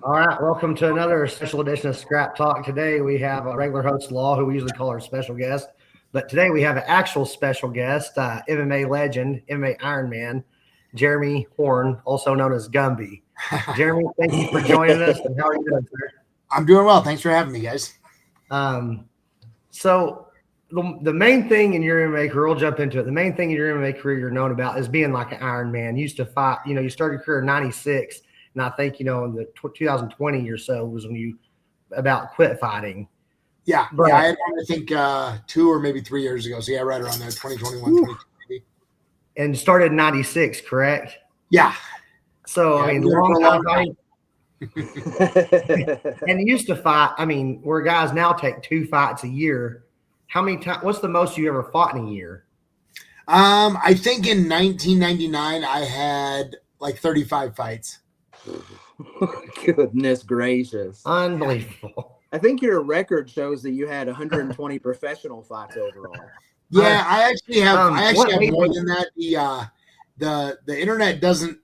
All right, welcome to another special edition of Scrap Talk. Today we have a regular host, Law, who we usually call our special guest. But today we have an actual special guest, MMA legend, MMA Iron Man, Jeremy Horn, also known as Gumby. Jeremy, thank you for joining us. And how are you doing, sir? I'm doing well. Thanks for having me, guys. So the main thing in your MMA career, we'll jump into it. The main thing in your MMA career you're known about is being like an Iron Man. You used to fight, you started your career in 96. And I think, in the 2020 or so was when you about quit fighting. Yeah. I think 2 or maybe 3 years ago. So, yeah, right around there, 2021, 2022 maybe. And started in 96, correct? Yeah. So, yeah, long time. And you used to fight, where guys now take 2 fights a year. How many times? What's the most you ever fought in a year? I think in 1999, I had like 35 fights. Goodness gracious. Unbelievable. I think your record shows that you had 120 professional fights overall. Yeah, I actually have more than that. The internet doesn't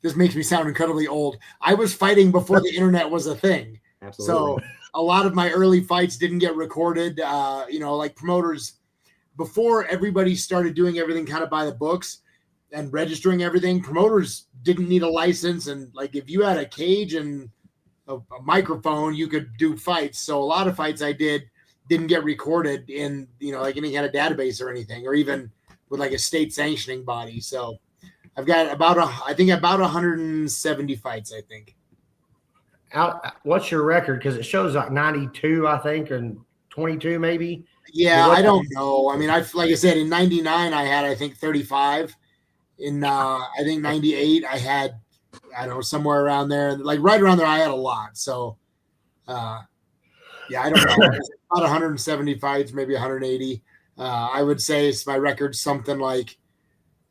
this makes me sound incredibly old. I was fighting before the internet was a thing. Absolutely. So a lot of my early fights didn't get recorded. Promoters, before everybody started doing everything kind of by the books and registering everything, promoters didn't need a license. And if you had a cage and a microphone, you could do fights. So a lot of fights I didn't get recorded in, any kind of database or anything, or even with a state sanctioning body. So I've got about 170 fights, I think. What's your record? Because it shows 92, I think, and 22 maybe. Yeah, I don't know. Like I said, in 99, I had, I think, 35. In, I think, 98, I had, I don't know, somewhere around there. Right around there, I had a lot. So, I don't know. About 170 fights, maybe 180. I would say my record's something like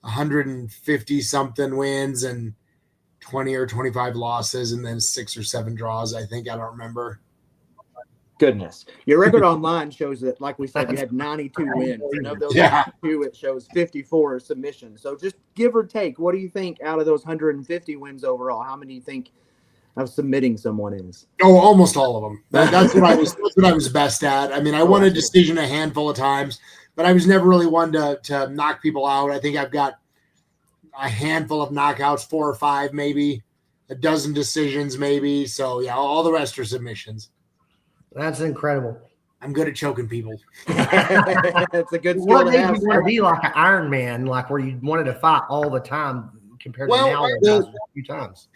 150 something wins and 20 or 25 losses, and then 6 or 7 draws. I think, I don't remember. Goodness, your record online shows that, like we said, you had 92 wins, and of those 92, it shows 54 submissions. So just give or take, what do you think out of those 150 wins overall? How many do you think of submitting someone is? Oh, almost all of them. That's what I was best at. I won a decision a handful of times, but I was never really one to knock people out. I think I've got a handful of knockouts, 4 or 5, maybe a dozen decisions, maybe. So yeah, all the rest are submissions. That's incredible. I'm good at choking people. It's a good skill. What made you want to be like an Iron Man, where you wanted to fight all the time compared to now? A few times.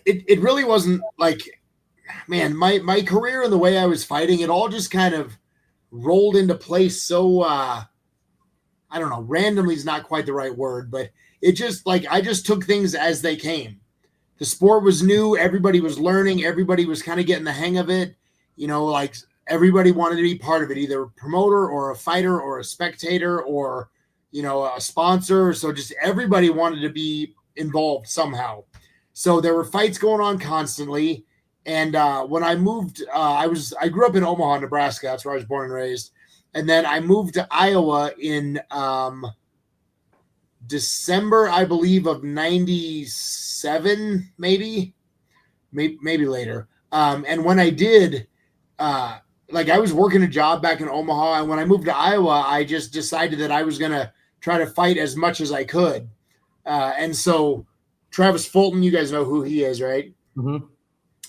It really wasn't my career and the way I was fighting, it all just kind of rolled into place. So I don't know, randomly is not quite the right word, but it just I just took things as they came. The sport was new. Everybody was learning. Everybody was kind of getting the hang of it. Everybody wanted to be part of it, either a promoter or a fighter or a spectator or, a sponsor. So just everybody wanted to be involved somehow. So there were fights going on constantly. And when I moved, I grew up in Omaha, Nebraska. That's where I was born and raised. And then I moved to Iowa in December, I believe, of 97, maybe later. And when I did, I was working a job back in Omaha, and when I moved to Iowa, I just decided that I was going to try to fight as much as I could. And so Travis Fulton, you guys know who he is, right? Mm-hmm.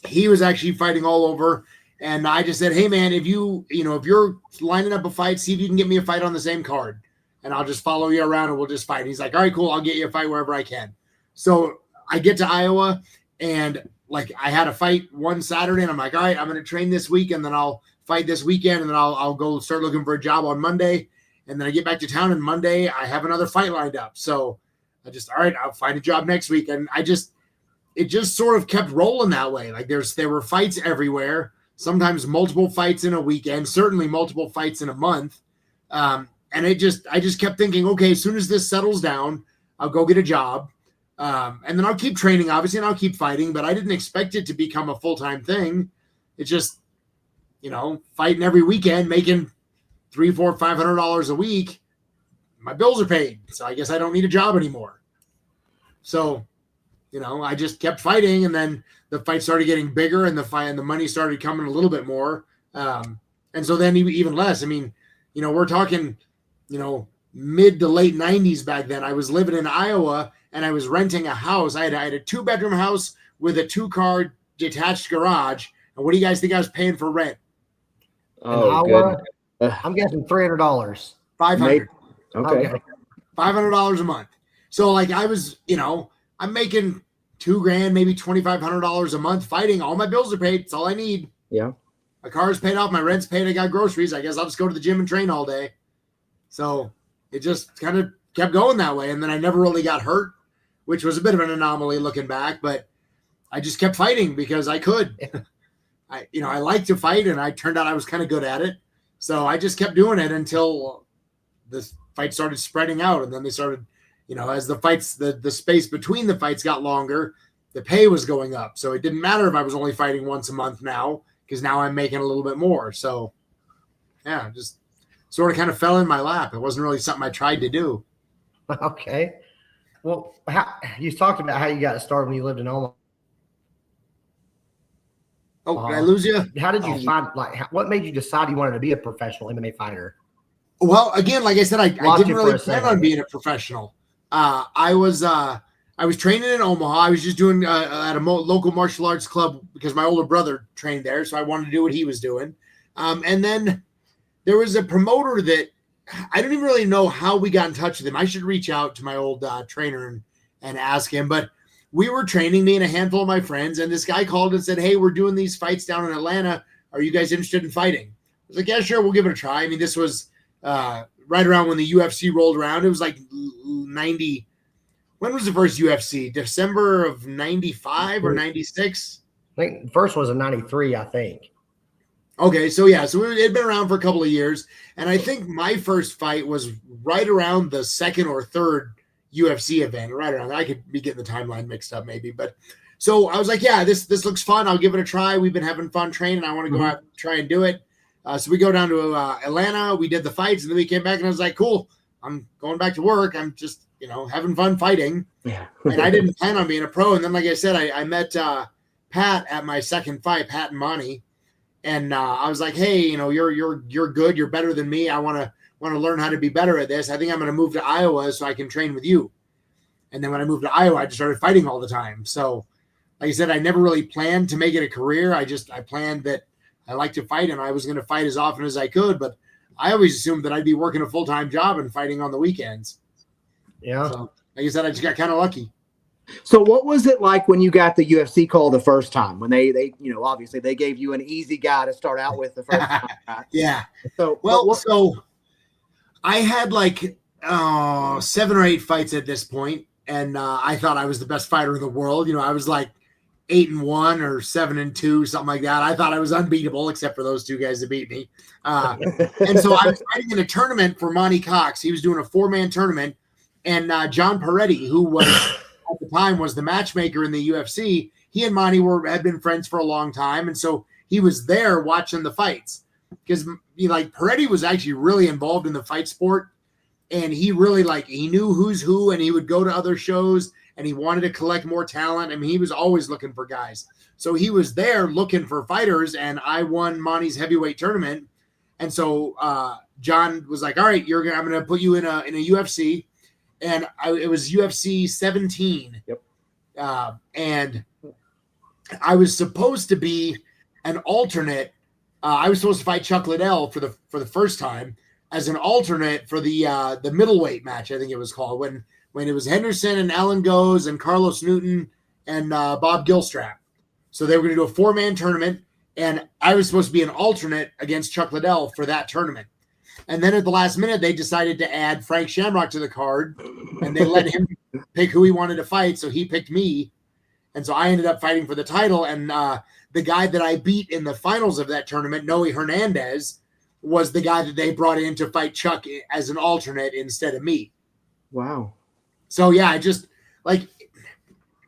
He was actually fighting all over. And I just said, hey man, if you're lining up a fight, see if you can get me a fight on the same card, and I'll just follow you around and we'll just fight. And he's like, all right, cool. I'll get you a fight wherever I can. So I get to Iowa, and I had a fight one Saturday, and I'm like, all right, I'm going to train this week, and then I'll fight this weekend, and then I'll go start looking for a job on Monday. And then I get back to town, and Monday I have another fight lined up. So all right, I'll find a job next week. And it just sort of kept rolling that way. There were fights everywhere, sometimes multiple fights in a weekend, certainly multiple fights in a month. And I just kept thinking, okay, as soon as this settles down, I'll go get a job. And then I'll keep training, obviously, and I'll keep fighting, but I didn't expect it to become a full-time thing. It's just, fighting every weekend, making $300, $400, $500 a week. My bills are paid. So I guess I don't need a job anymore. So I just kept fighting, and then the fight started getting bigger, and the money started coming a little bit more. And so then even less. I mean, we're talking, mid to late 90s back then. I was living in Iowa, and I was renting a house. I had a 2-bedroom house with a 2-car detached garage. And what do you guys think I was paying for rent? Oh, good. I'm guessing $300. $500. Okay. $500 a month. So like I was, I'm making $2,000, maybe $2,500 a month fighting. All my bills are paid. That's all I need. Yeah. My car's paid off. My rent's paid. I got groceries. I guess I'll just go to the gym and train all day. So it just kind of kept going that way. And then I never really got hurt, which was a bit of an anomaly looking back, but I just kept fighting because I could. I like to fight, and I turned out I was kind of good at it. So I just kept doing it until the fight started spreading out. And then they started, as the fights, the space between the fights got longer, the pay was going up. So it didn't matter if I was only fighting once a month now, because now I'm making a little bit more. So yeah, just sort of kind of fell in my lap. It wasn't really something I tried to do. Okay. Well, you talked about how you got started when you lived in Omaha. Oh, did I lose you? How did you find, what made you decide you wanted to be a professional MMA fighter? Well, again, like I said, I didn't really plan on being a professional. I was training in Omaha. I was just doing at a local martial arts club because my older brother trained there, so I wanted to do what he was doing. And then there was a promoter that I don't even really know how we got in touch with him. I should reach out to my old trainer and ask him. But we were training, me and a handful of my friends, and this guy called and said, "Hey, we're doing these fights down in Atlanta. Are you guys interested in fighting?" I was like, "Yeah, sure, we'll give it a try." I mean, this was right around when the UFC rolled around. It was like 90. When was the first UFC? December of 95 or 96? I think the first was in 93, I think. Okay, so yeah, so it had been around for a couple of years, and I think my first fight was right around the second or third UFC event, right around. I could be getting the timeline mixed up maybe, but so I was like, yeah, this looks fun. I'll give it a try. We've been having fun training. I want to go out and try and do it. So we go down to Atlanta. We did the fights, and then we came back, and I was like, cool. I'm going back to work. I'm just having fun fighting. Yeah. And I didn't plan on being a pro. And then, like I said, I met Pat at my second fight, Pat and Monty. And I was like, hey, you're good. You're better than me. I want to learn how to be better at this. I think I'm going to move to Iowa so I can train with you. And then when I moved to Iowa, I just started fighting all the time. So like I said, I never really planned to make it a career. I planned that I like to fight, and I was going to fight as often as I could. But I always assumed that I'd be working a full-time job and fighting on the weekends. Yeah. So like I said, I just got kind of lucky. So what was it like when you got the UFC call the first time? When they obviously they gave you an easy guy to start out with the first time. Right? Yeah. So so I had like 7 or 8 fights at this point, and I thought I was the best fighter in the world. I was like 8-1 or 7-2, something like that. I thought I was unbeatable, except for those 2 guys that beat me. And so I was fighting in a tournament for Monty Cox. He was doing a 4-man tournament, and John Peretti, who was at the time was the matchmaker in the UFC, he and Monty had been friends for a long time, and so he was there watching the fights because Peretti was actually really involved in the fight sport, and he really he knew who's who, and he would go to other shows, and he wanted to collect more talent. I mean, he was always looking for guys, so he was there looking for fighters, and I won Monty's heavyweight tournament, and so John was like, "All right, I'm going to put you in a UFC." And it was UFC 17. Yep. And I was supposed to be an alternate. I was supposed to fight Chuck Liddell for the first time as an alternate for the middleweight match, I think it was called, when it was Henderson and Alan Goes and Carlos Newton and Bob Gilstrap. So they were going to do a 4-man tournament, and I was supposed to be an alternate against Chuck Liddell for that tournament. And then at the last minute, they decided to add Frank Shamrock to the card, and they let him pick who he wanted to fight. So he picked me. And so I ended up fighting for the title. And the guy that I beat in the finals of that tournament, Noe Hernandez, was the guy that they brought in to fight Chuck as an alternate instead of me. Wow. So, yeah, I just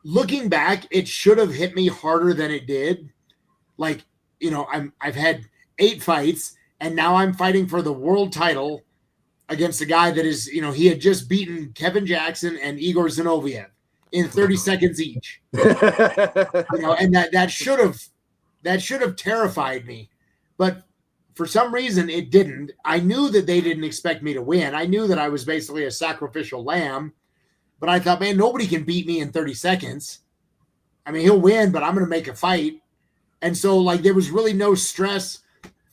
looking back, it should have hit me harder than it did. I've had 8 fights. And now I'm fighting for the world title against a guy that is, he had just beaten Kevin Jackson and Igor Zinoviev in 30 seconds each. And that should have terrified me. But for some reason it didn't. I knew that they didn't expect me to win. I knew that I was basically a sacrificial lamb, but I thought, man, nobody can beat me in 30 seconds. I mean, he'll win, but I'm going to make a fight. And so like, there was really no stress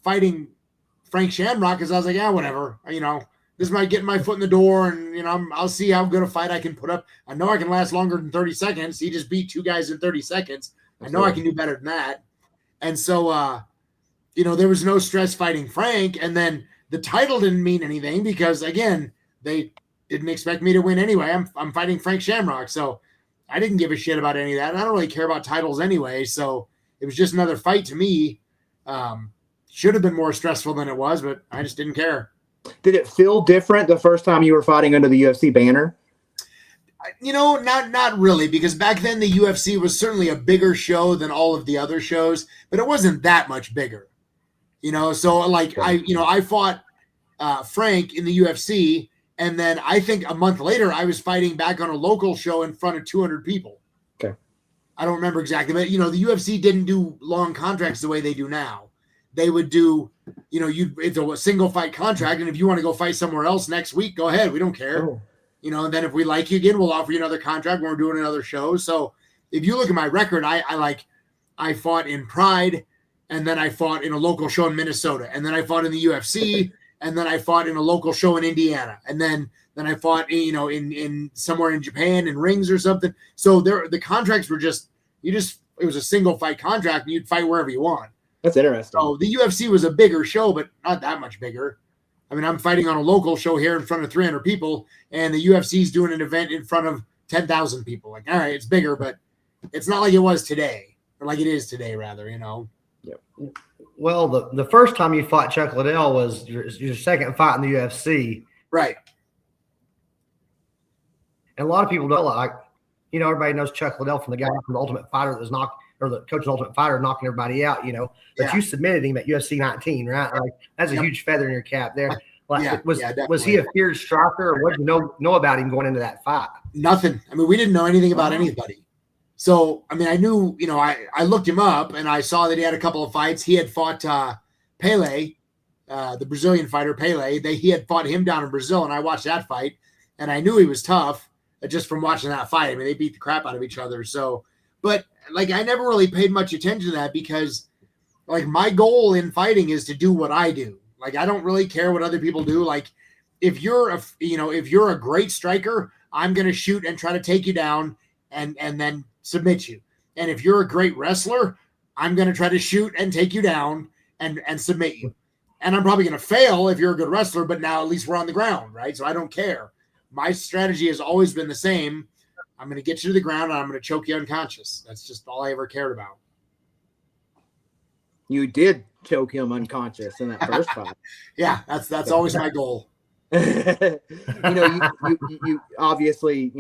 fighting Frank Shamrock, because I was like, yeah, whatever. This might get my foot in the door, and I'll see how good a fight I can put up. I know I can last longer than 30 seconds. He just beat 2 guys in 30 seconds. I know I can do better than that. And so, there was no stress fighting Frank. And then the title didn't mean anything because, again, they didn't expect me to win anyway. I'm fighting Frank Shamrock, so I didn't give a shit about any of that. And I don't really care about titles anyway, so it was just another fight to me. Should have been more stressful than it was, but I just didn't care. Did it feel different the first time you were fighting under the UFC banner? Not really, because back then the UFC was certainly a bigger show than all of the other shows, but it wasn't that much bigger. So like I fought Frank in the UFC, and then I think a month later I was fighting back on a local show in front of 200 people. Okay. I don't remember exactly, but the UFC didn't do long contracts the way they do now. They would do, it's a single fight contract. And if you want to go fight somewhere else next week, go ahead. We don't care. Oh. And then if we like you again, we'll offer you another contract when we're doing another show. So if you look at my record, I fought in Pride, and then I fought in a local show in Minnesota, and then I fought in the UFC, and then I fought in a local show in Indiana. And then I fought, in somewhere in Japan in rings or something. So the contracts were it was a single fight contract, and you'd fight wherever you want. That's interesting. So the UFC was a bigger show, but not that much bigger. I mean, I'm fighting on a local show here in front of 300 people, and the UFC's doing an event in front of 10,000 people. Like, all right, it's bigger, but it's not like it was today, or like it is today, rather, Yep. Well, the first time you fought Chuck Liddell was your second fight in the UFC. Right. And a lot of people don't everybody knows Chuck Liddell from the guy from the Ultimate Fighter that was the coach of the Ultimate Fighter knocking everybody out, but you submitted him at UFC 19, right? Like, that's a huge feather in your cap there. Like, was he a feared striker, or what did you know about him going into that fight? Nothing. I mean, we didn't know anything about anybody. So, I mean, I knew, I looked him up, and I saw that he had a couple of fights. He had fought Pele, the Brazilian fighter Pele. He had fought him down in Brazil, and I watched that fight, and I knew he was tough just from watching that fight. I mean, they beat the crap out of each other. So, but like, I never really paid much attention to that because, like, my goal in fighting is to do what I do. Like, I don't really care what other people do. Like, if you're a great striker, I'm going to shoot and try to take you down and then submit you. And if you're a great wrestler, I'm going to try to shoot and take you down and submit you. And I'm probably going to fail if you're a good wrestler, but now at least we're on the ground, right? So I don't care. My strategy has always been the same. I'm going to get you to the ground, and I'm going to choke you unconscious. That's just all I ever cared about. You did choke him unconscious in that first fight. Yeah, that's always my goal. you obviously,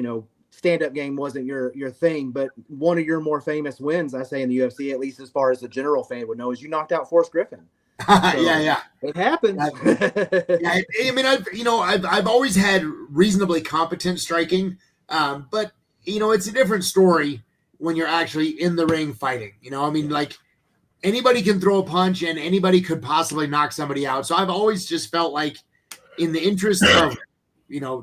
stand-up game wasn't your thing, but one of your more famous wins, I say, in the UFC, at least as far as the general fan would know, is you knocked out Forrest Griffin. So yeah. It happens. I mean, I've always had reasonably competent striking, but it's a different story when you're actually in the ring fighting. I mean, like, anybody can throw a punch and anybody could possibly knock somebody out. So I've always just felt like, in the interest of,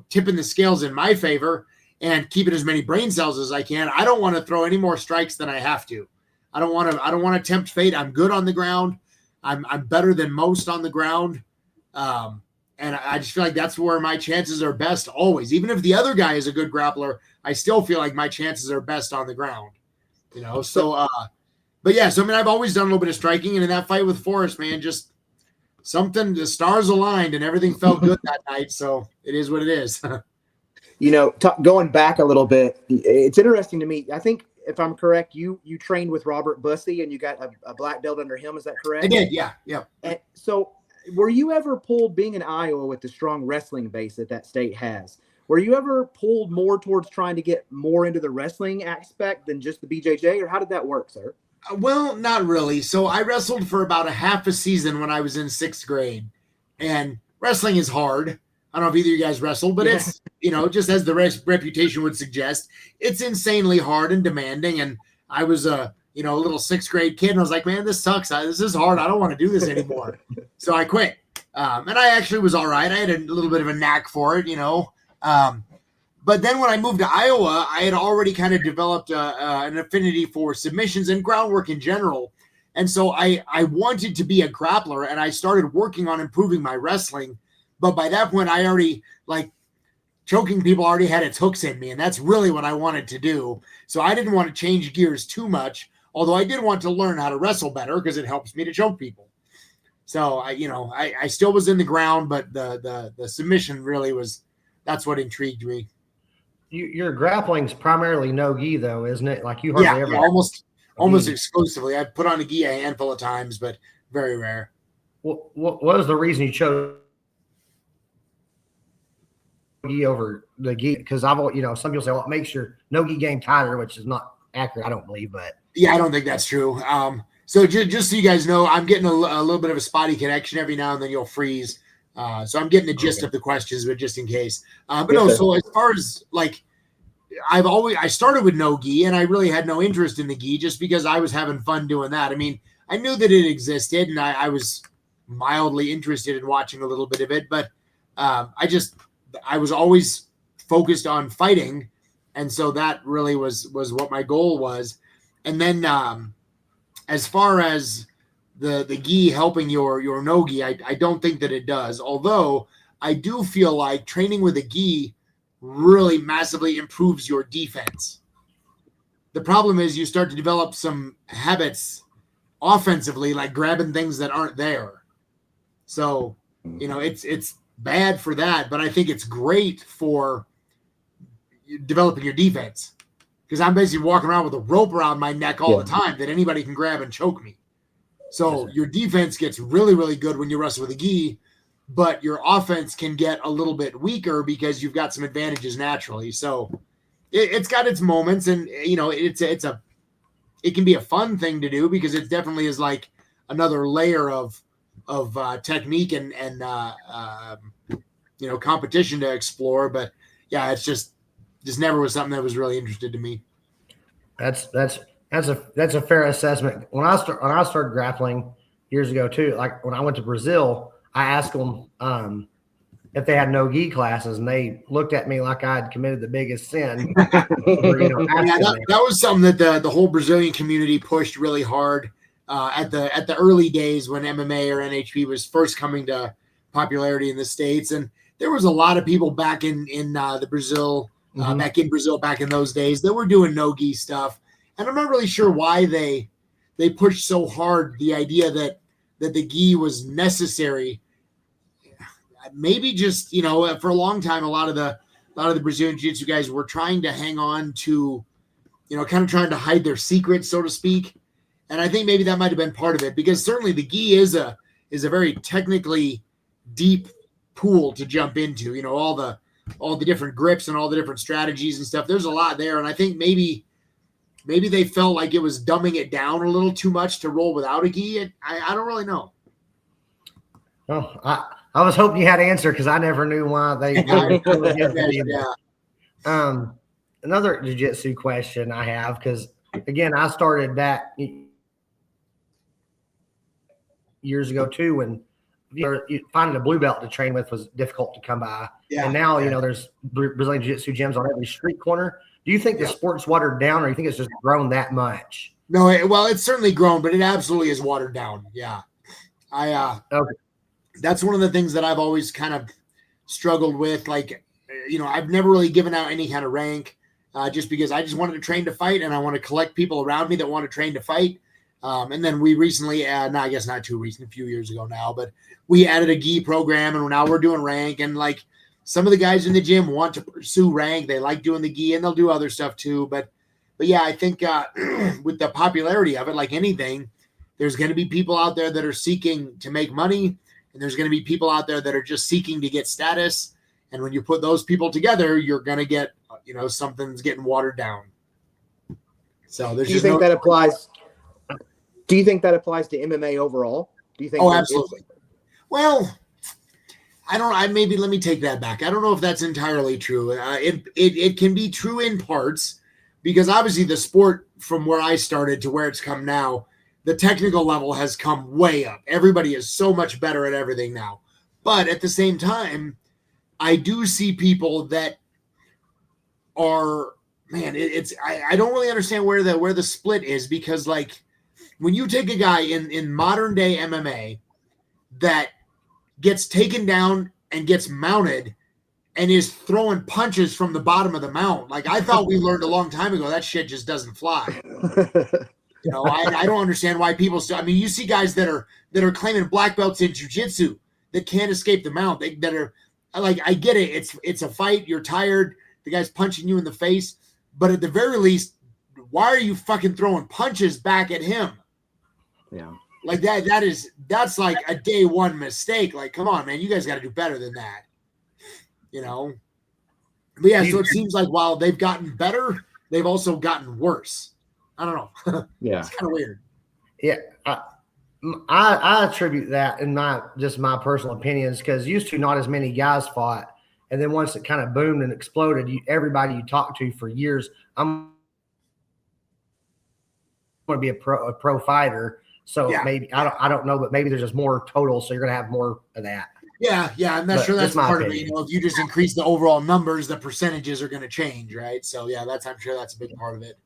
tipping the scales in my favor and keeping as many brain cells as I can, I don't want to throw any more strikes than I have to. I don't want to tempt fate. I'm good on the ground. I'm better than most on the ground. And I just feel like that's where my chances are best always. Even if the other guy is a good grappler, I still feel like my chances are best on the ground. But yeah, so I mean, I've always done a little bit of striking, and in that fight with Forrest, man, just the stars aligned and everything felt good that night. So it is what it is. Going back a little bit, it's interesting to me. I think, if I'm correct, you trained with Robert Bussey and you got a black belt under him. Is that correct? I did, yeah. And so were you ever pulled, being in Iowa with the strong wrestling base that state has, were you ever pulled more towards trying to get more into the wrestling aspect than just the BJJ, or how did that work, sir? Well, not really. So I wrestled for about a half a season when I was in 6th grade, and wrestling is hard. I don't know if either of you guys wrestle, but it's, just as the reputation would suggest, it's insanely hard and demanding. And I was a little 6th grade kid, and I was like, man, this sucks. This is hard. I don't want to do this anymore. So I quit. And I actually was all right. I had a little bit of a knack for it, But then when I moved to Iowa, I had already kind of developed an affinity for submissions and groundwork in general. And so I wanted to be a grappler, and I started working on improving my wrestling. But by that point, I already, choking people already had its hooks in me, and that's really what I wanted to do. So I didn't want to change gears too much, although I did want to learn how to wrestle better because it helps me to choke people. So I still was in the ground, but the submission really that's what intrigued me. Your grappling's primarily no gi though, isn't it? Like you hardly ever. Almost exclusively. I've put on a gi a handful of times, but very rare. What was the reason you chose gi over the gi? Because some people say, well, it makes your no gi game tighter, which is not accurate, I don't believe, but yeah, I don't think that's true. So just so you guys know, I'm getting a little bit of a spotty connection every now and then. You'll freeze. So I'm getting the gist of the questions, but just in case. But no, so as far as I started with no gi, and I really had no interest in the gi just because I was having fun doing that. I mean, I knew that it existed, and I was mildly interested in watching a little bit of it, but I was always focused on fighting, and so that really was what my goal was. And then as far as the gi helping your no gi, I don't think that it does. Although I do feel like training with a gi really massively improves your defense. The problem is you start to develop some habits offensively, like grabbing things that aren't there. So, it's bad for that, but I think it's great for developing your defense, because I'm basically walking around with a rope around my neck all the time that anybody can grab and choke me. So your defense gets really, really good when you wrestle with a gi, but your offense can get a little bit weaker because you've got some advantages naturally. So it's got its moments, and it can be a fun thing to do because it definitely is like another layer of technique and competition to explore. But yeah, it's just never was something that was really interested to me. That's a fair assessment. When I started grappling years ago too, like when I went to Brazil, I asked them if they had no gi classes, and they looked at me like I had committed the biggest sin. That was something that the whole Brazilian community pushed really hard at the early days when MMA or NHP was first coming to popularity in the States. And there was a lot of people back in the Brazil, back in Brazil back in those days that were doing no gi stuff. And I'm not really sure why they pushed so hard the idea that the gi was necessary. Maybe just, for a long time, a lot of the Brazilian jiu-jitsu guys were trying to hang on to, kind of trying to hide their secrets, so to speak. And I think maybe that might have been part of it, because certainly the gi is a very technically deep pool to jump into, all the different grips and all the different strategies and stuff. There's a lot there. And I think maybe they felt like it was dumbing it down a little too much to roll without a gi. I don't really know. Well, I was hoping you had an answer, because I never knew why they. Another jiu-jitsu question I have, because again, I started back years ago too, when finding a blue belt to train with was difficult to come by. Yeah, and now there's Brazilian jiu-jitsu gyms on every street corner. Do you think the sport's watered down, or do you think it's just grown that much? No, it's certainly grown, but it absolutely is watered down. Yeah, okay. That's one of the things that I've always kind of struggled with. Like, I've never really given out any kind of rank, just because I just wanted to train to fight, and I want to collect people around me that want to train to fight. And then we recently, I guess not too recent, a few years ago now, but we added a gi program, and now we're doing rank. And like, some of the guys in the gym want to pursue rank. They like doing the gi, and they'll do other stuff too. But yeah, I think with the popularity of it, like anything, there's going to be people out there that are seeking to make money, and there's going to be people out there that are just seeking to get status. And when you put those people together, you're going to get, something's getting watered down. So there's just that applies? Do you think that applies to MMA overall? Do you think? Oh, absolutely. Well, maybe let me take that back. I don't know if that's entirely true. It can be true in parts because obviously the sport from where I started to where it's come now, the technical level has come way up. Everybody is so much better at everything now. But at the same time, I do see people that are, man, I don't really understand where the split is because like when you take a guy in modern day MMA that gets taken down and gets mounted and is throwing punches from the bottom of the mount. Like I thought we learned a long time ago, that shit just doesn't fly. You know, I don't understand why people still, I mean, you see guys that are claiming black belts in jiu-jitsu that can't escape the mount. That are like, I get it. It's a fight. You're tired. The guy's punching you in the face, but at the very least, why are you fucking throwing punches back at him? Yeah. Like that's like a day one mistake. Like, come on, man, you guys got to do better than that. You know? But yeah, so it seems like while they've gotten better, they've also gotten worse. I don't know. Yeah. It's kind of weird. Yeah. I attribute that in my personal opinions because used to not as many guys fought. And then once it kind of boomed and exploded, everybody you talked to for years, I'm going to be a pro fighter. So Yeah. maybe I don't know, but maybe there's just more total. So you're going to have more of that. Yeah, I'm not sure that's my part opinion. of it. You know, if you just increase the overall numbers, the percentages are going to change, right? So yeah, I'm sure that's a big part of it.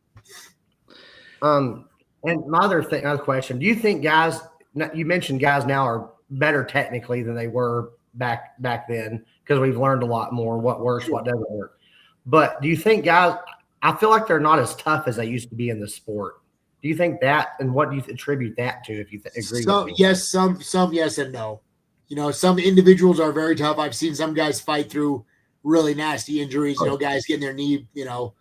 And my other question: do you think guys? You mentioned guys now are better technically than they were back then because we've learned a lot more what works, what doesn't work. But do you think guys? I feel like they're not as tough as they used to be in the sport. Do you think that, and what do you attribute that to? If you agree, with me? Yes, some yes and no. You know, some individuals are very tough. I've seen some guys fight through really nasty injuries. You know, guys getting their knee, you know,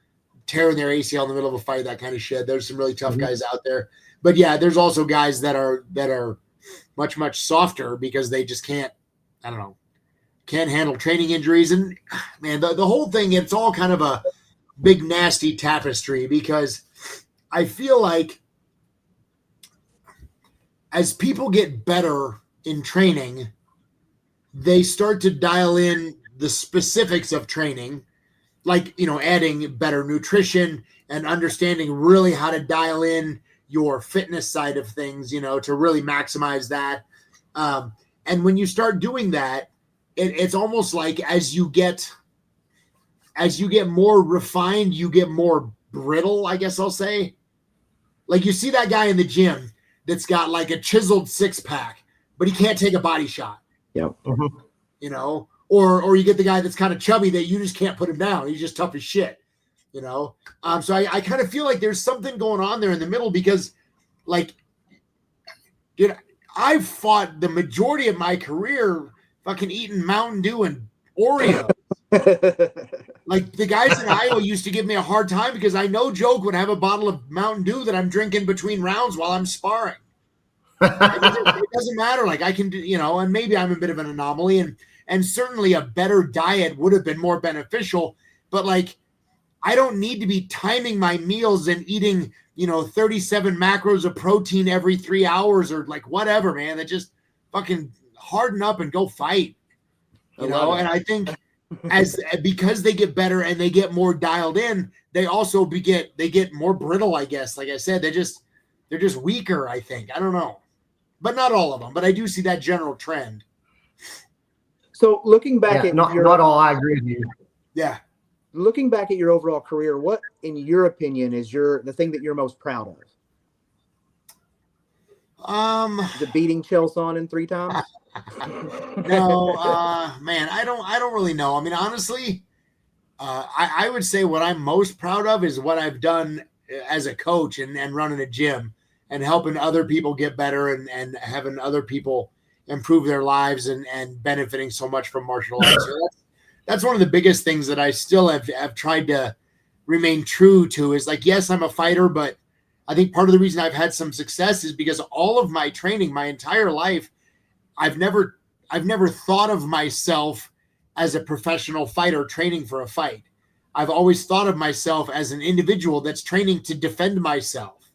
tearing their ACL in the middle of a fight, that kind of shit. There's some really tough guys out there. But yeah, there's also guys that are much softer because they just can't handle training injuries. And man, the whole thing, it's all kind of a big nasty tapestry because I feel like as people get better in training, they start to dial in the specifics of training, like, you know, adding better nutrition and understanding really how to dial in your fitness side of things, you know, to really maximize that. And when you start doing that, it's almost like as you get more refined, you get more brittle, I guess I'll say. Like you see that guy in the gym that's got like a chiseled 6-pack, but he can't take a body shot. Yep. You know, or you get the guy that's kind of chubby that you just can't put him down. He's just tough as shit. You know, so I kind of feel like there's something going on there in the middle because, like, dude, I've fought the majority of my career fucking eating Mountain Dew and Oreos. Like the guys in Iowa used to give me a hard time because I no joke would have a bottle of Mountain Dew that I'm drinking between rounds while I'm sparring. It doesn't matter. Like I can do, you know, and maybe I'm a bit of an anomaly and certainly a better diet would have been more beneficial, but like, I don't need to be timing my meals and eating, you know, 37 macros of protein every 3 hours or like whatever, man. That just fucking harden up and go fight, you know? And I think because they get better and they get more dialed in, they also get more brittle, I guess. Like I said, they're just weaker, I think. I don't know. But not all of them, but I do see that general trend. So looking back at not all, I agree with you. Yeah. Looking back at your overall career, what, in your opinion, is the thing that you're most proud of? Is it beating Sonnen 3 times? No, man, I don't really know. I mean, honestly, I would say what I'm most proud of is what I've done as a coach and running a gym and helping other people get better and having other people improve their lives and benefiting so much from martial arts. So that's one of the biggest things that I still have tried to remain true to is like, yes, I'm a fighter, but I think part of the reason I've had some success is because all of my training, my entire life, I've never thought of myself as a professional fighter training for a fight. I've always thought of myself as an individual that's training to defend myself.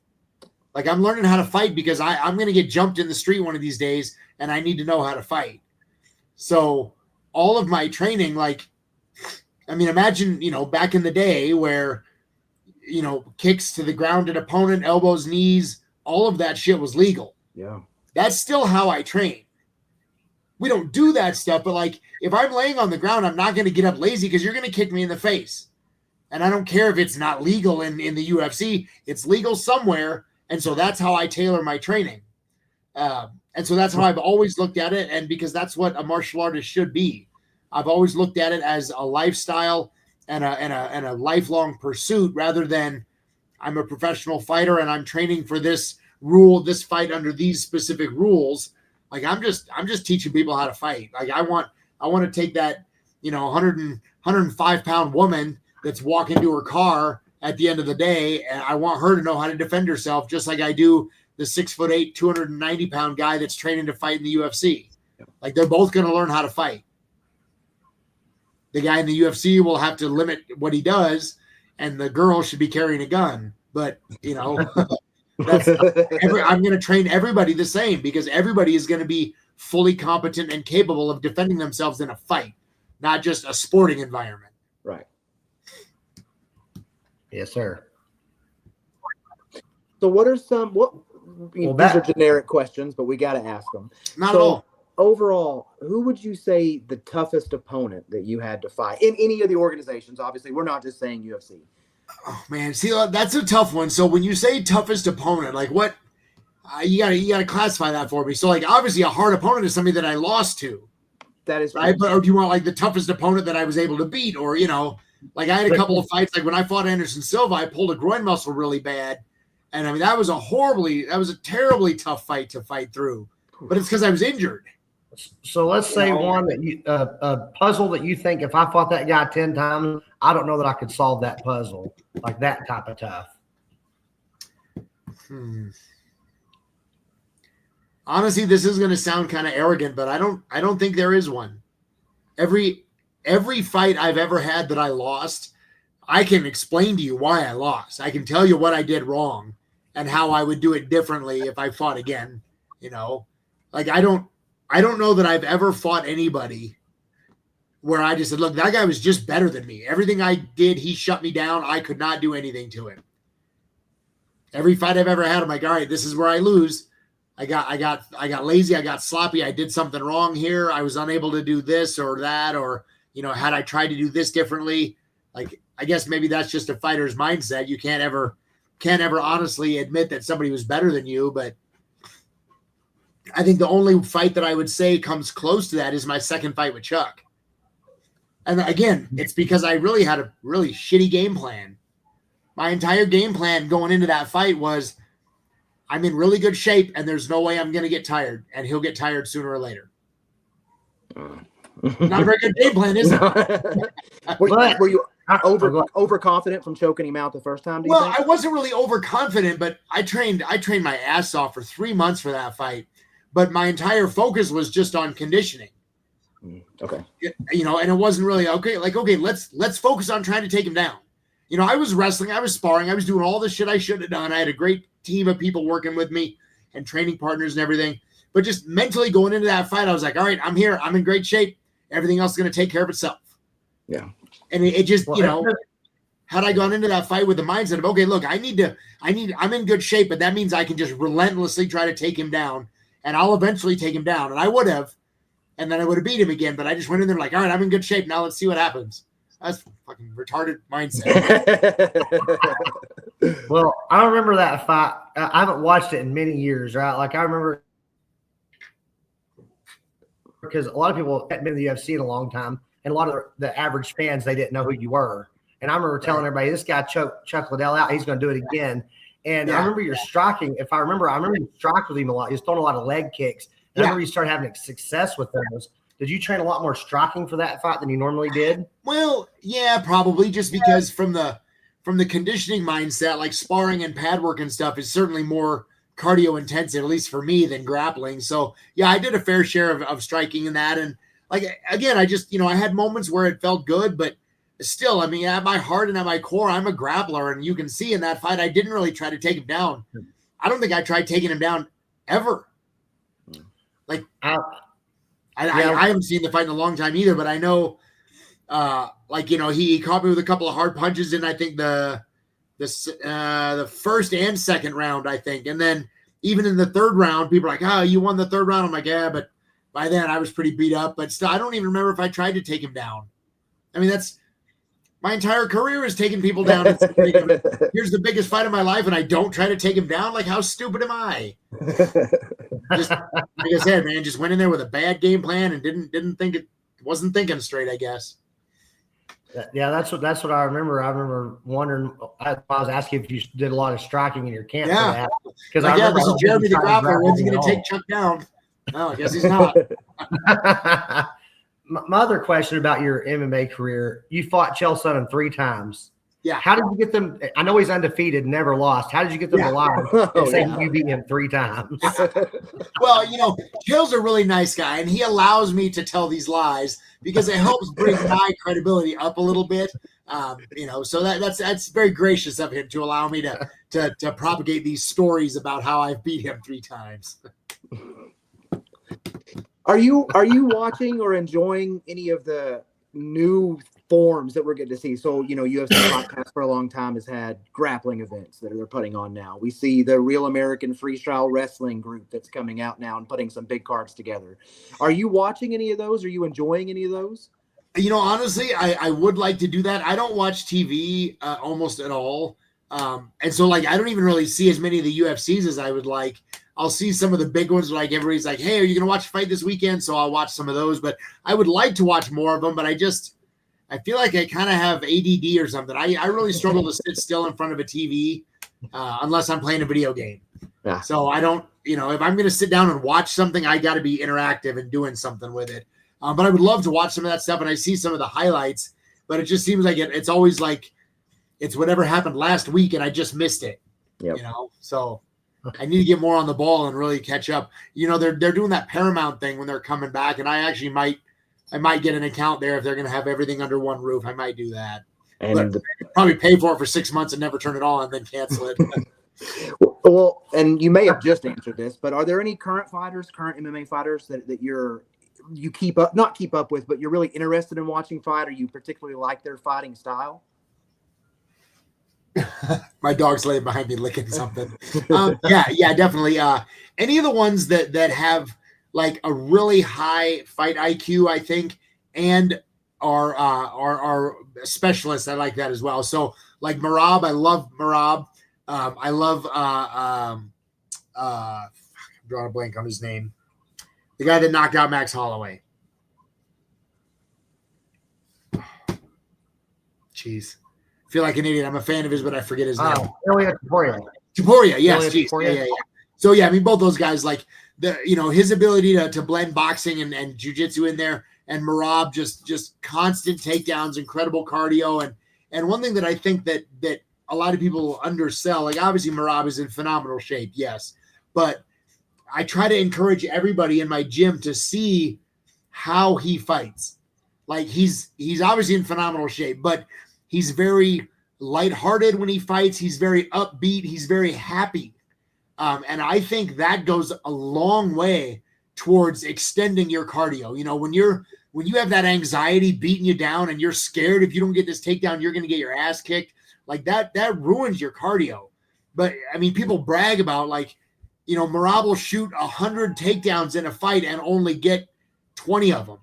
Like I'm learning how to fight because I'm going to get jumped in the street one of these days and I need to know how to fight. So all of my training, like, I mean, imagine, back in the day where, kicks to the grounded opponent, elbows, knees, all of that shit was legal. Yeah. That's still how I train. We don't do that stuff, but like if I'm laying on the ground, I'm not going to get up lazy because you're going to kick me in the face. And I don't care if it's not legal in the UFC. It's legal somewhere. And so that's how I tailor my training. And so that's how I've always looked at it. And because that's what a martial artist should be. I've always looked at it as a lifestyle and a lifelong pursuit rather than I'm a professional fighter and I'm training for this fight under these specific rules. Like I'm just teaching people how to fight. Like I want to take that, 105-pound woman that's walking to her car at the end of the day, and I want her to know how to defend herself, just like I do the 6'8", 290-pound guy that's training to fight in the UFC. Like they're both going to learn how to fight. The guy in the UFC will have to limit what he does, and the girl should be carrying a gun. But I'm going to train everybody the same because everybody is going to be fully competent and capable of defending themselves in a fight, not just a sporting environment. Right. Yes, sir. So what are some these are generic questions, but we got to ask them. Not at all. Overall, who would you say the toughest opponent that you had to fight in any of the organizations? Obviously, we're not just saying UFC. Oh man, see, that's a tough one. So when you say toughest opponent, like what you gotta classify that for me. So like obviously a hard opponent is somebody that I lost to. That is right. But or do you want like the toughest opponent that I was able to beat, or like I had a couple of fights. Like when I fought Anderson Silva, I pulled a groin muscle really bad, and I mean that was a terribly tough fight to fight through. But it's because I was injured. So let's say one that a puzzle that you think if I fought that guy 10 times, I don't know that I could solve that puzzle, like that type of tough. Honestly, this is going to sound kind of arrogant, but I don't think there is one. Every fight I've ever had that I lost, I can explain to you why I lost. I can tell you what I did wrong and how I would do it differently if I fought again. Like I don't know that I've ever fought anybody where I just said, look, that guy was just better than me. Everything I did, he shut me down. I could not do anything to him. Every fight I've ever had, I'm like, all right, this is where I lose. I got lazy. I got sloppy. I did something wrong here. I was unable to do this or that, or, had I tried to do this differently, like, I guess maybe that's just a fighter's mindset. You can't ever honestly admit that somebody was better than you, but I think the only fight that I would say comes close to that is my second fight with Chuck. And again, it's because I really had a really shitty game plan. My entire game plan going into that fight was I'm in really good shape and there's no way I'm going to get tired, and he'll get tired sooner or later. Not a very good game plan, is it? Were you overconfident from choking him out the first time? Well, I wasn't really overconfident, but I trained my ass off for 3 months for that fight. But my entire focus was just on conditioning. Okay. And it wasn't really okay. Like, okay, let's focus on trying to take him down. I was wrestling, I was sparring, I was doing all the shit I should have done. I had a great team of people working with me and training partners and everything. But just mentally going into that fight, I was like, all right, I'm here. I'm in great shape. Everything else is going to take care of itself. Yeah. And it just, had I gone into that fight with the mindset of, okay, look, I'm in good shape, but that means I can just relentlessly try to take him down. And I'll eventually take him down. And I would have. And then I would have beat him again. But I just went in there like, all right, I'm in good shape. Now let's see what happens. That's fucking retarded mindset. Well, I remember that fight. I haven't watched it in many years, right? Like I remember because a lot of people hadn't been in the UFC in a long time. And a lot of the average fans, they didn't know who you were. And I remember telling everybody, this guy Chuck Liddell out. He's going to do it again. And I remember your striking. I remember you struck with him a lot. He was throwing a lot of leg kicks. And I remember you started having success with those. Did you train a lot more striking for that fight than you normally did? Well, yeah, probably just because from the conditioning mindset, like sparring and pad work and stuff is certainly more cardio intensive, at least for me, than grappling. So yeah, I did a fair share of striking in that. And like, again, I just, I had moments where it felt good, but still, I mean, at my heart and at my core, I'm a grappler. And you can see in that fight, I didn't really try to take him down. I don't think I tried taking him down ever. Like I haven't seen the fight in a long time either, but I know, he caught me with a couple of hard punches in, I think, the first and second round, I think. And then even in the third round, people are like, oh, you won the third round. I'm like, yeah, but by then I was pretty beat up. But still, I don't even remember if I tried to take him down. I mean, that's my entire career is taking people down. Here's the biggest fight of my life, and I don't try to take him down. Like, how stupid am I? Just like I said, man, just went in there with a bad game plan and wasn't thinking straight, I guess. Yeah, that's what I remember. I remember wondering. I was asking if you did a lot of striking in your camp. Yeah, because this is Jeremy the Grappler. When's he going to take Chuck down? No, I guess he's not. My other question about your MMA career: you fought Chael Sonnen 3 times. Yeah. How did you get them? I know he's undefeated, never lost. How did you get them alive and say you beat him 3 times? Well, Chael's a really nice guy, and he allows me to tell these lies because it helps bring my credibility up a little bit. So that's very gracious of him to allow me to propagate these stories about how I've beat him 3 times. Are you watching or enjoying any of the new forms that we're getting to see? So, UFC podcast for a long time has had grappling events that they're putting on now. We see the Real American Freestyle Wrestling group that's coming out now and putting some big cards together. Are you watching any of those? Are you enjoying any of those? Honestly, I would like to do that. I don't watch TV almost at all. And so I don't even really see as many of the UFCs as I would like. I'll see some of the big ones, like everybody's like, hey, are you going to watch a fight this weekend? So I'll watch some of those, but I would like to watch more of them, but I feel like I kind of have ADD or something. I really struggle to sit still in front of a TV unless I'm playing a video game. Yeah. So I don't, if I'm going to sit down and watch something, I got to be interactive and doing something with it. But I would love to watch some of that stuff, and I see some of the highlights, but it just seems like it's always like it's whatever happened last week, and I just missed it. Yep. So I need to get more on the ball and really catch up. They're doing that Paramount thing when they're coming back, and I actually might get an account there if they're going to have everything under one roof. I might do that. And probably pay for it for 6 months and never turn it on and then cancel it. Well, and you may have just answered this, but are there any current MMA fighters that you not keep up with, but you're really interested in watching fight, or you particularly like their fighting style? My dog's laying behind me licking something. Yeah, definitely. Any of the ones that have like a really high fight IQ, I think, and are specialists. I like that as well. So like Merab, I love Merab. I love I'm drawing a blank on his name. The guy that knocked out Max Holloway. Jeez. I feel like an idiot. I'm a fan of his, but I forget his name. Topuria, yes. Yeah. So yeah, I mean, both those guys, like his ability to blend boxing and jiu-jitsu in there, and Merab just constant takedowns, incredible cardio, and one thing that I think that a lot of people undersell, like obviously Merab is in phenomenal shape, yes, but I try to encourage everybody in my gym to see how he fights. Like he's obviously in phenomenal shape, but he's very lighthearted when he fights. He's very upbeat. He's very happy. And I think that goes a long way towards extending your cardio. When you have that anxiety beating you down and you're scared if you don't get this takedown, you're going to get your ass kicked. Like that ruins your cardio. But I mean, people brag about Merab will shoot 100 takedowns in a fight and only get 20 of them.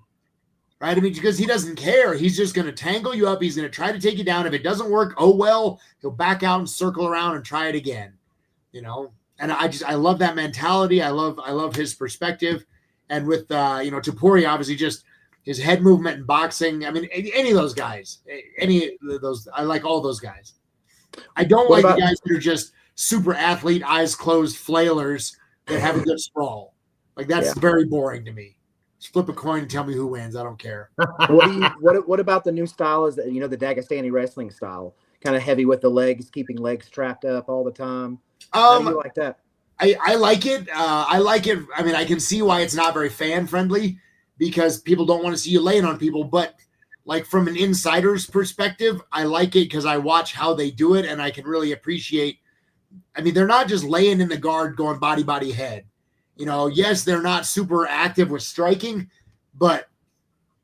Right? I mean, because he doesn't care. He's just going to tangle you up. He's going to try to take you down. If it doesn't work, oh, well, he'll back out and circle around and try it again, And I love that mentality. I love his perspective. And with, Topuria, obviously just his head movement and boxing. I mean, any of those guys, I like all those guys. I don't like the guys that are just super athlete, eyes closed flailers that have a good sprawl. Like that's very boring to me. Just flip a coin and tell me who wins. I don't care. What about the new style? Is that the Dagestani wrestling style, kind of heavy with the legs, keeping legs trapped up all the time? How do you like that? I like it. I like it. I mean, I can see why it's not very fan friendly because people don't want to see you laying on people. But like from an insider's perspective, I like it because I watch how they do it and I can really appreciate. I mean, they're not just laying in the guard going body, head. Yes, they're not super active with striking, But,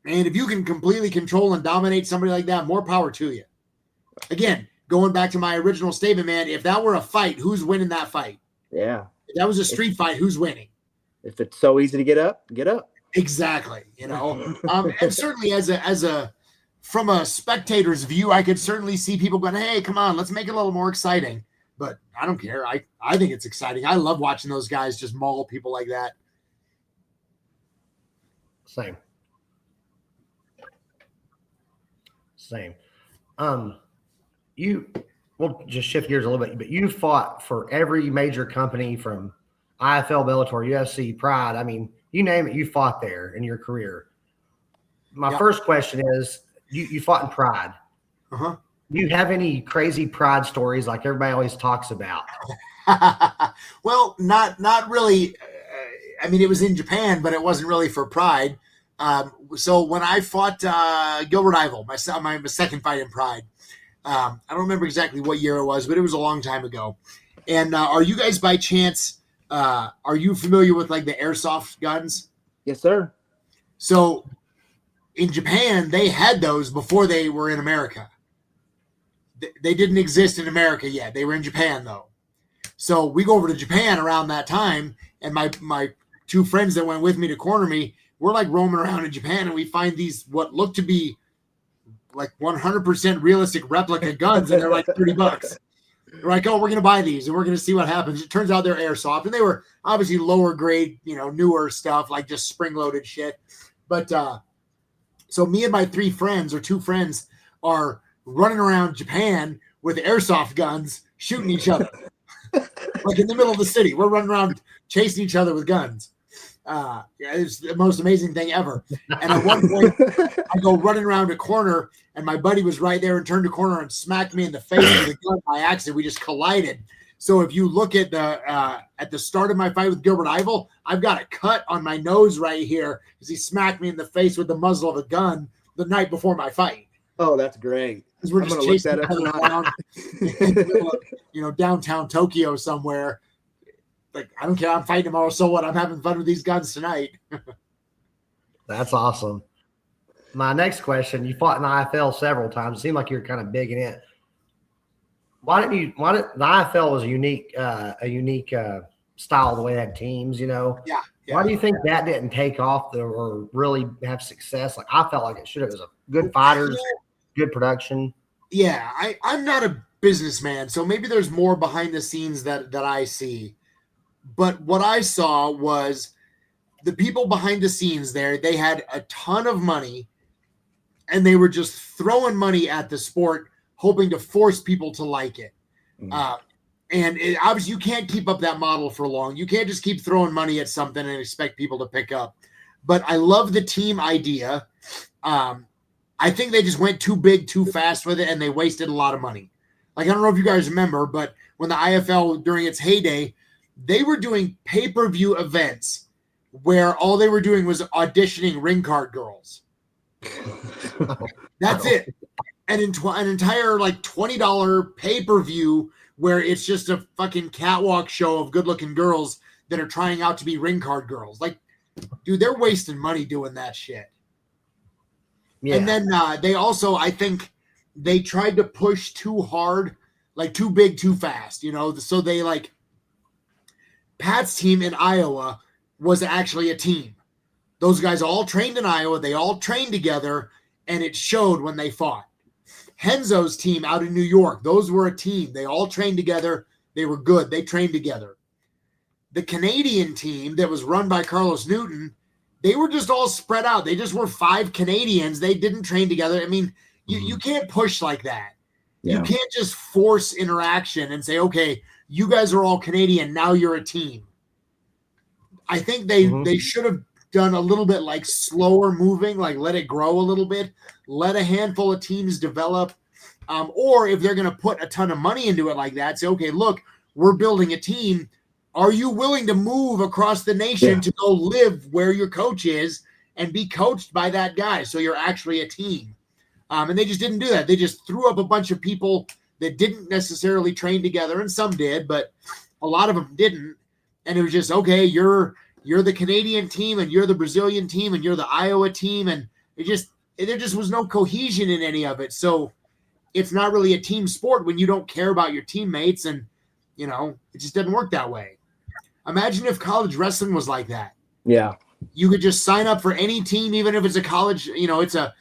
man, if you can completely control and dominate somebody like that, more power to you. Again, going back to my original statement, man, if that were a fight, who's winning that fight? Yeah. If that was a street fight, who's winning? If it's so easy to get up, get up. Exactly. And certainly from a spectator's view, I could certainly see people going, hey, come on, let's make it a little more exciting. But I don't care. I think it's exciting. I love watching those guys just maul people like that. Same. We'll just shift gears a little bit, but you fought for every major company from IFL, Bellator, UFC, Pride. I mean, you name it, you fought there in your career. My first question is, you fought in Pride. Uh-huh. Do you have any crazy Pride stories like everybody always talks about? Well, not really. I mean, it was in Japan, but it wasn't really for Pride. So when I fought Gilbert Ivel, my second fight in Pride, I don't remember exactly what year it was, but it was a long time ago. And are you guys by chance, are you familiar with like the airsoft guns? Yes, sir. So in Japan, they had those before they were in America. They didn't exist in America yet. They were in Japan though. So we go over to Japan around that time, and my two friends that went with me to corner me, we're like roaming around in Japan, and we find these what look to be like 100% realistic replica guns, and they're like $30. We're like, oh, we're gonna buy these, and we're gonna see what happens. It turns out they're airsoft, and they were obviously lower grade, newer stuff, like just spring loaded shit. But so me and my two friends are running around Japan with airsoft guns, shooting each other. Like in the middle of the city. We're running around chasing each other with guns. It's the most amazing thing ever. And at one point, I go running around a corner, and my buddy was right there and turned a corner and smacked me in the face with a gun by accident. We just collided. So if you look at the start of my fight with Gilbert Ivel, I've got a cut on my nose right here because he smacked me in the face with the muzzle of a gun the night before my fight. Oh, that's great. Because we're just chasing each other around in the middle of, downtown Tokyo somewhere. Like, I don't care. I'm fighting tomorrow. So what? I'm having fun with these guns tonight. That's awesome. My next question, you fought in the IFL several times. It seemed like you were kind of big in it. The IFL was a unique style, the way they had teams, Yeah. Why do you think that didn't take off or really have success? Like, I felt like it should have. It was good fighters, good production. Yeah, I'm not a businessman, so maybe there's more behind the scenes that I see. But what I saw was the people behind the scenes there, they had a ton of money, and they were just throwing money at the sport, hoping to force people to like it. And obviously you can't keep up that model for long. You can't just keep throwing money at something and expect people to pick up. But I love the team idea. I think they just went too big, too fast with it, and they wasted a lot of money. Like, I don't know if you guys remember, but when the IFL, during its heyday, they were doing pay-per-view events where all they were doing was auditioning ring card girls. That's it. And an entire like $20 pay-per-view where it's just a fucking catwalk show of good-looking girls that are trying out to be ring card girls. Like, dude, they're wasting money doing that shit. Yeah. And then they also, I think, they tried to push too hard, like too big, too fast, So they like Pat's team in Iowa was actually a team. Those guys all trained in Iowa. They all trained together, and it showed when they fought. Henzo's team out in New York, those were a team. They all trained together. They were good. They trained together. The Canadian team that was run by Carlos Newton, they were just all spread out. They just were 5 Canadians. They didn't train together. I mean, you can't push like that. Yeah. You can't just force interaction and say, okay, you guys are all Canadian. Now you're a team. I think they should have done a little bit like slower moving, like let it grow a little bit, let a handful of teams develop. Or if they're going to put a ton of money into it like that, say, okay, look, we're building a team. Are you willing to move across the nation to go live where your coach is and be coached by that guy? So you're actually a team. And they just didn't do that. They just threw up a bunch of people that didn't necessarily train together, and some did, but a lot of them didn't. And it was just, okay, you're you're the Canadian team and you're the Brazilian team and you're the Iowa team, and there just was no cohesion in any of it. So it's not really a team sport when you don't care about your teammates, and it just doesn't work that way. Imagine if college wrestling was like that. Yeah. You could just sign up for any team, even if it's a college, it's a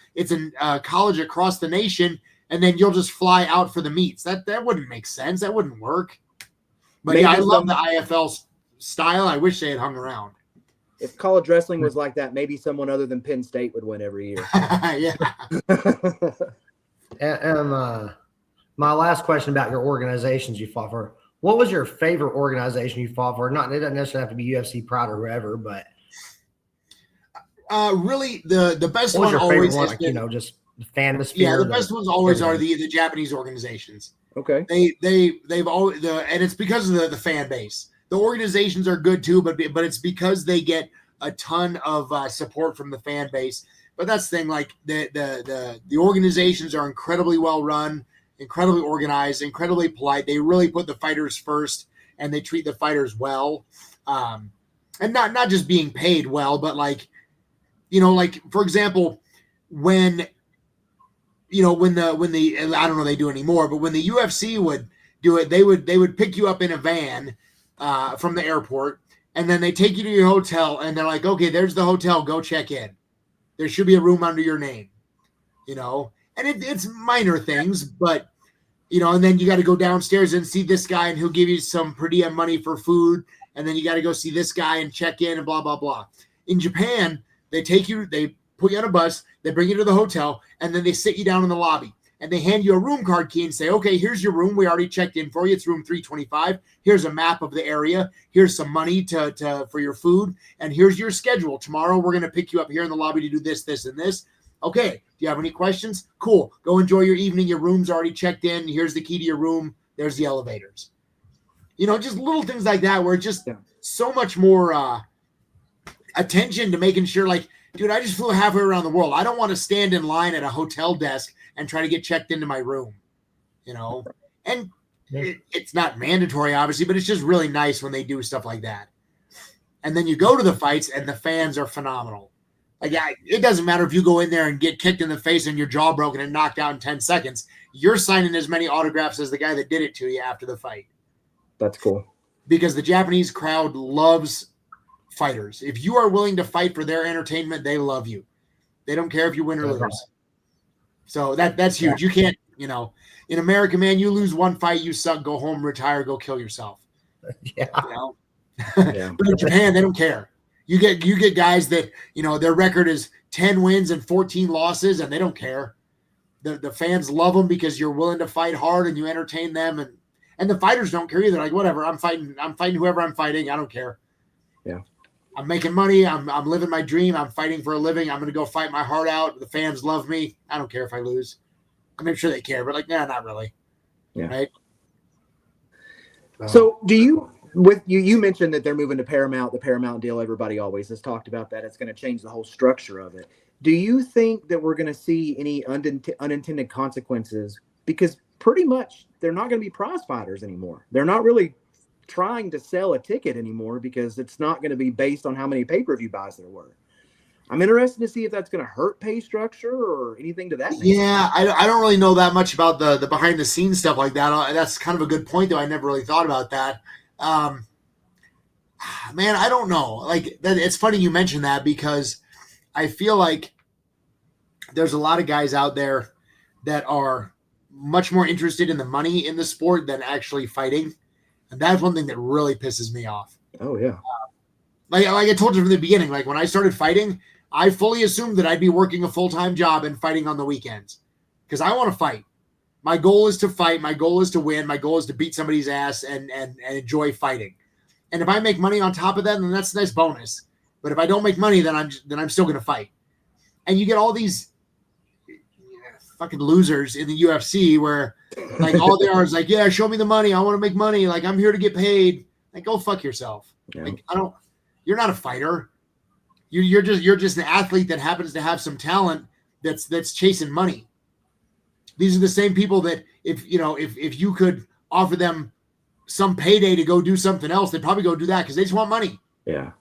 college across the nation, and then you'll just fly out for the meets. That wouldn't make sense. That wouldn't work. But Maybe I love the IFL style. I wish they had hung around. If college wrestling was like that, maybe someone other than Penn State would win every year. Yeah. And my last question about your organizations you fought for. What was your favorite organization you fought for? It doesn't necessarily have to be UFC Pride or whoever, but really the best what was one your favorite always one? has been, Just the Fanosphere. Yeah, the best ones always are the Japanese organizations. Okay. They've always and it's because of the fan base. The organizations are good too, but it's because they get a ton of support from the fan base. But that's the thing, like the organizations are incredibly well run, incredibly organized, incredibly polite. They really put the fighters first, and they treat the fighters well, and not just being paid well, but like for example, when the I don't know they do anymore, but when the UFC would do it, they would pick you up in a van from the airport, and then they take you to your hotel, and they're like, okay, there's the hotel, go check in. There should be a room under your name, and it's minor things, but and then you got to go downstairs and see this guy, and he'll give you some per diem money for food, and then you got to go see this guy and check in and blah blah blah. In Japan, they put you on a bus, they bring you to the hotel, and then they sit you down in the lobby, and they hand you a room card key and say, okay, here's your room. We already checked in for you. It's room 325. Here's a map of the area. Here's some money for your food, and here's your schedule. Tomorrow, we're going to pick you up here in the lobby to do this, this, and this. Okay, do you have any questions? Cool. Go enjoy your evening. Your room's already checked in. Here's the key to your room. There's the elevators. Just little things like that where it's just so much more attention to making sure, like, dude, I just flew halfway around the world. I don't want to stand in line at a hotel desk and try to get checked into my room, And it's not mandatory, obviously, but it's just really nice when they do stuff like that. And then you go to the fights, and the fans are phenomenal. Like, it doesn't matter if you go in there and get kicked in the face and your jaw broken and knocked out in 10 seconds. You're signing as many autographs as the guy that did it to you after the fight. That's cool. Because the Japanese crowd loves fighters. If you are willing to fight for their entertainment, they love you. They don't care if you win or lose. So that's huge. You can't, in America, man, you lose one fight, you suck, go home, retire, go kill yourself. Yeah. Yeah. But in Japan, they don't care. You get guys that, their record is 10 wins and 14 losses, and they don't care. The fans love them because you're willing to fight hard and you entertain them, and the fighters don't care either. Like, whatever, I'm fighting whoever I'm fighting. I don't care. Yeah. I'm making money. I'm living my dream. I'm fighting for a living. I'm going to go fight my heart out. The fans love me. I don't care if I lose. I'm sure they care, but like, nah, not really. Yeah. Right. So you mentioned that they're moving to Paramount, the Paramount deal. Everybody always has talked about that. It's going to change the whole structure of it. Do you think that we're going to see any unintended consequences? Because pretty much they're not going to be prize fighters anymore. They're not really trying to sell a ticket anymore because it's not going to be based on how many pay-per-view buys there were. I'm interested to see if that's going to hurt pay structure or anything to that nature. Yeah, I don't really know that much about the behind-the-scenes stuff like that. That's kind of a good point, though. I never really thought about that. Man, I don't know. Like, it's funny you mentioned that because I feel like there's a lot of guys out there that are much more interested in the money in the sport than actually fighting. And that's one thing that really pisses me off. Oh, yeah. Like I told you from the beginning, like when I started fighting, I fully assumed that I'd be working a full-time job and fighting on the weekends because I want to fight. My goal is to fight. My goal is to win. My goal is to beat somebody's ass and enjoy fighting. And if I make money on top of that, then that's a nice bonus. But if I don't make money, then I'm still going to fight. And you get all these fucking losers in the UFC where like all they are is like, yeah, show me the money. I want to make money. Like, I'm here to get paid. Like, go fuck yourself. Yeah. Like, you're not a fighter. You're just an athlete that happens to have some talent that's chasing money. These are the same people that if you could offer them some payday to go do something else, they'd probably go do that because they just want money. Yeah.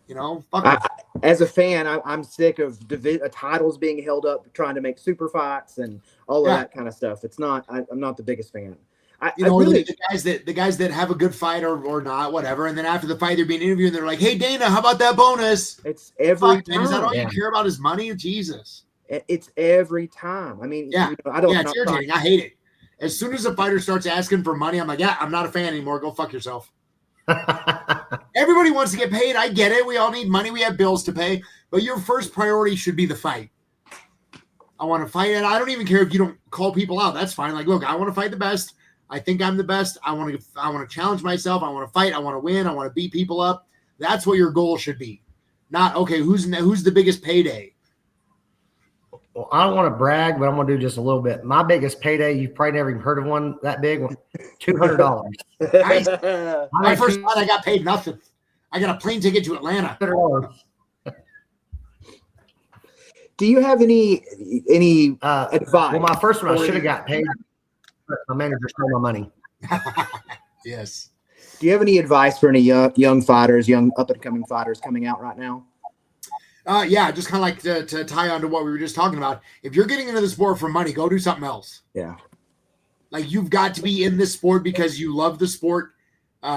Fuck 'em. As a fan, I'm sick of titles being held up, trying to make super fights and all of that kind of stuff. It's not. I'm not the biggest fan. The guys that have a good fight or not, whatever, and then after the fight they're being interviewed and they're like, "Hey Dana, how about that bonus?" It's every time. Is that all you care about is money? Jesus. It's every time. I mean, I don't. Yeah, it's irritating. I hate it. As soon as a fighter starts asking for money, I'm like, yeah, I'm not a fan anymore. Go fuck yourself. Everybody wants to get paid. I get it. We all need money. We have bills to pay. But your first priority should be the fight. I want to fight, and I don't even care if you don't call people out. That's fine. Like, look, I want to fight the best. I think I'm the best. I want to challenge myself. I want to fight. I want to win. I want to beat people up. That's what your goal should be. Not, okay, who's the biggest payday? Well, I don't want to brag, but I'm going to do just a little bit. My biggest payday, you've probably never even heard of one that big one, $200. My first fight, I got paid nothing. I got a plane ticket to Atlanta. $200. Do you have any advice? Well, my first one, I should have got paid. My manager stole my money. Yes. Do you have any advice for any young fighters, young up-and-coming fighters coming out right now? Yeah, just kind of like to tie on to what we were just talking about. If you're getting into the sport for money, go do something else. Yeah. Like, you've got to be in this sport because you love the sport.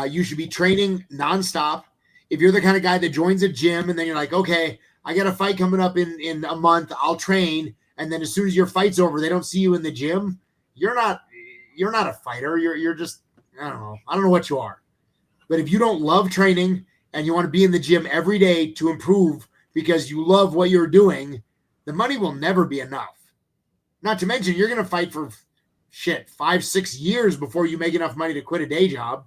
You should be training nonstop. If you're the kind of guy that joins a gym and then you're like, okay, I got a fight coming up in a month, I'll train. And then as soon as your fight's over, they don't see you in the gym. You're not a fighter. You're just, I don't know what you are. But if you don't love training and you want to be in the gym every day to improve because you love what you're doing, the money will never be enough. Not to mention, you're going to fight for 5-6 years before you make enough money to quit a day job,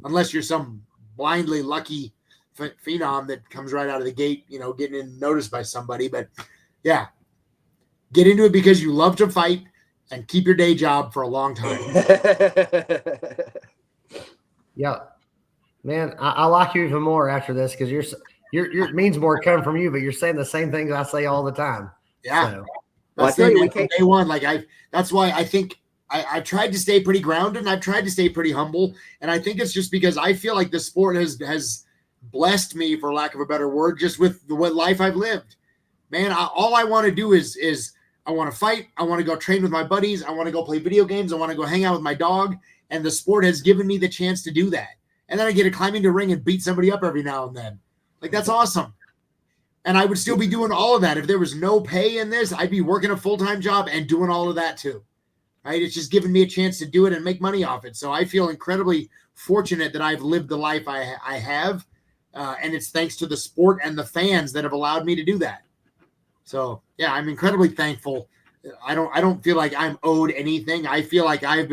unless you're some blindly lucky phenom that comes right out of the gate, getting noticed by somebody. But yeah, get into it because you love to fight and keep your day job for a long time. Yeah, man, I like you even more after this because it means more coming from you, but you're saying the same things I say all the time. Yeah. So. Well, I tell you, day one, that's why I think I've tried to stay pretty grounded and I've tried to stay pretty humble. And I think it's just because I feel like the sport has blessed me, for lack of a better word, just with what life I've lived. Man, all I want to do is I want to fight. I want to go train with my buddies. I want to go play video games. I want to go hang out with my dog. And the sport has given me the chance to do that. And then I get to climb into a ring and beat somebody up every now and then. Like, that's awesome. And I would still be doing all of that. If there was no pay in this, I'd be working a full-time job and doing all of that too. Right? It's just given me a chance to do it and make money off it. So I feel incredibly fortunate that I've lived the life I have. And it's thanks to the sport and the fans that have allowed me to do that. So yeah, I'm incredibly thankful. I don't feel like I'm owed anything. I feel like I've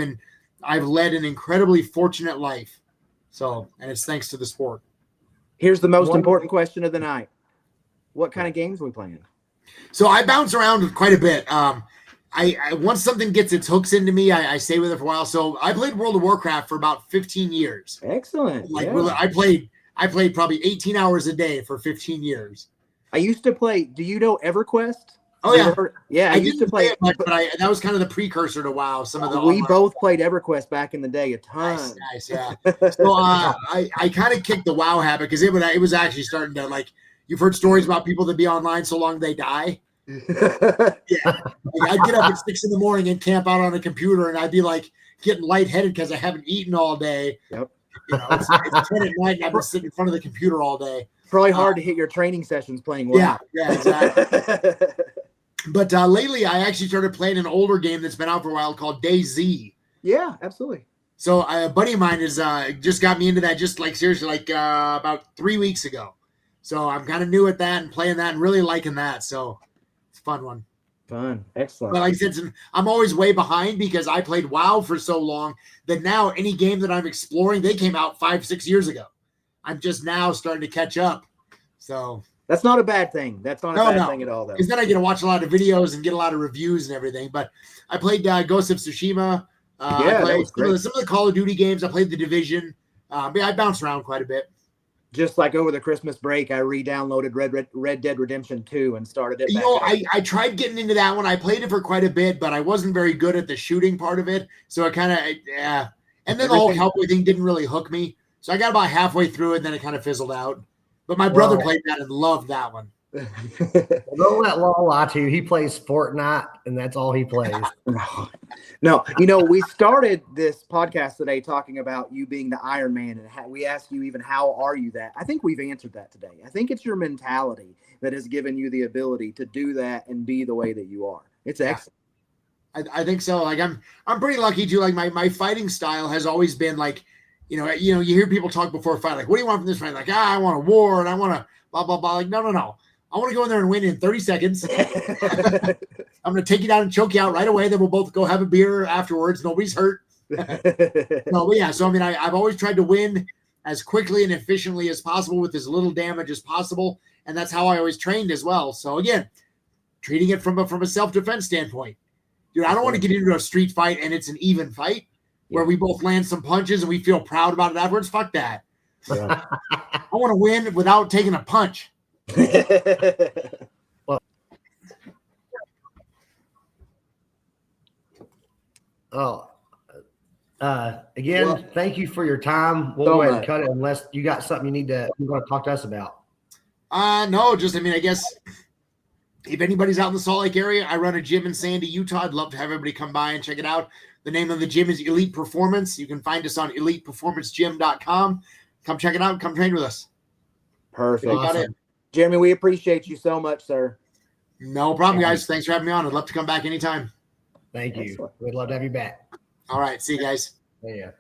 led an incredibly fortunate life. So, and it's thanks to the sport. Here's the most important question of the night. What kind of games are we playing? So I bounce around quite a bit. I once something gets its hooks into me, I stay with it for a while. So I played World of Warcraft for about 15 years. Excellent. I played probably 18 hours a day for 15 years. I used to play. Do you know EverQuest? Oh yeah, yeah. I used to play it much, but that was kind of the precursor to WoW. We both played EverQuest back in the day a ton. Nice, yeah. So I kind of kicked the WoW habit because it was actually starting to, like, you've heard stories about people that be online so long they die. Yeah, I'd get up at 6 a.m. and camp out on a computer, and I'd be like getting lightheaded because I haven't eaten all day. Yep. It's 10 at night, and I've been sitting in front of the computer all day. Probably hard to hit your training sessions playing WoW. Yeah, exactly. But lately, I actually started playing an older game that's been out for a while called DayZ. Yeah, absolutely. So a buddy of mine has just got me into that, just like seriously, about 3 weeks ago. So I'm kind of new at that and playing that and really liking that. So it's a fun one. Fun. Excellent. But like I said, I'm always way behind because I played WoW for so long that now any game that I'm exploring, they came out 5-6 years ago. I'm just now starting to catch up. So that's not a bad thing. That's not a bad thing at all, though. Because then I get to watch a lot of videos and get a lot of reviews and everything. But I played Ghost of Tsushima. I played some of the Call of Duty games. I played The Division. But I bounced around quite a bit. Just like over the Christmas break, I re-downloaded Red Dead Redemption 2 and started it back. I tried getting into that one. I played it for quite a bit, but I wasn't very good at the shooting part of it. So I kind of, and then the whole Hellboy thing didn't really hook me. So I got about halfway through it, and then it kind of fizzled out. But my brother Well- played that and loved that one. Don't let Law lie to you. He plays Fortnite, and that's all he plays. No, we started this podcast today talking about you being the Iron Man, and we asked you even how are you that. I think we've answered that today. I think it's your mentality that has given you the ability to do that and be the way that you are. It's excellent. I think so. Like I'm pretty lucky too. Like my fighting style has always been like, you hear people talk before a fight, like, what do you want from this fight? Like, I want a war and I want to blah, blah, blah. Like, no. I want to go in there and win in 30 seconds. I'm going to take you down and choke you out right away. Then we'll both go have a beer afterwards. Nobody's hurt. No, but yeah. So, I mean, I've always tried to win as quickly and efficiently as possible with as little damage as possible. And that's how I always trained as well. So again, treating it from a self-defense standpoint. Dude, I don't want to get into a street fight and it's an even fight where we both land some punches and we feel proud about it afterwards. Fuck that. Yeah. I want to win without taking a punch. Again, thank you for your time. We'll go ahead and cut it unless you got something you want to talk to us about. No, just, I mean, I guess if anybody's out in the Salt Lake area, I run a gym in Sandy, Utah. I'd love to have everybody come by and check it out. The name of the gym is Elite Performance. You can find us on eliteperformancegym.com. Come check it out. Come train with us. Perfect. Awesome. Jeremy, we appreciate you so much, sir. No problem, guys. Thanks for having me on. I'd love to come back anytime. Thank you. Excellent. We'd love to have you back. All right. See you guys. Yeah.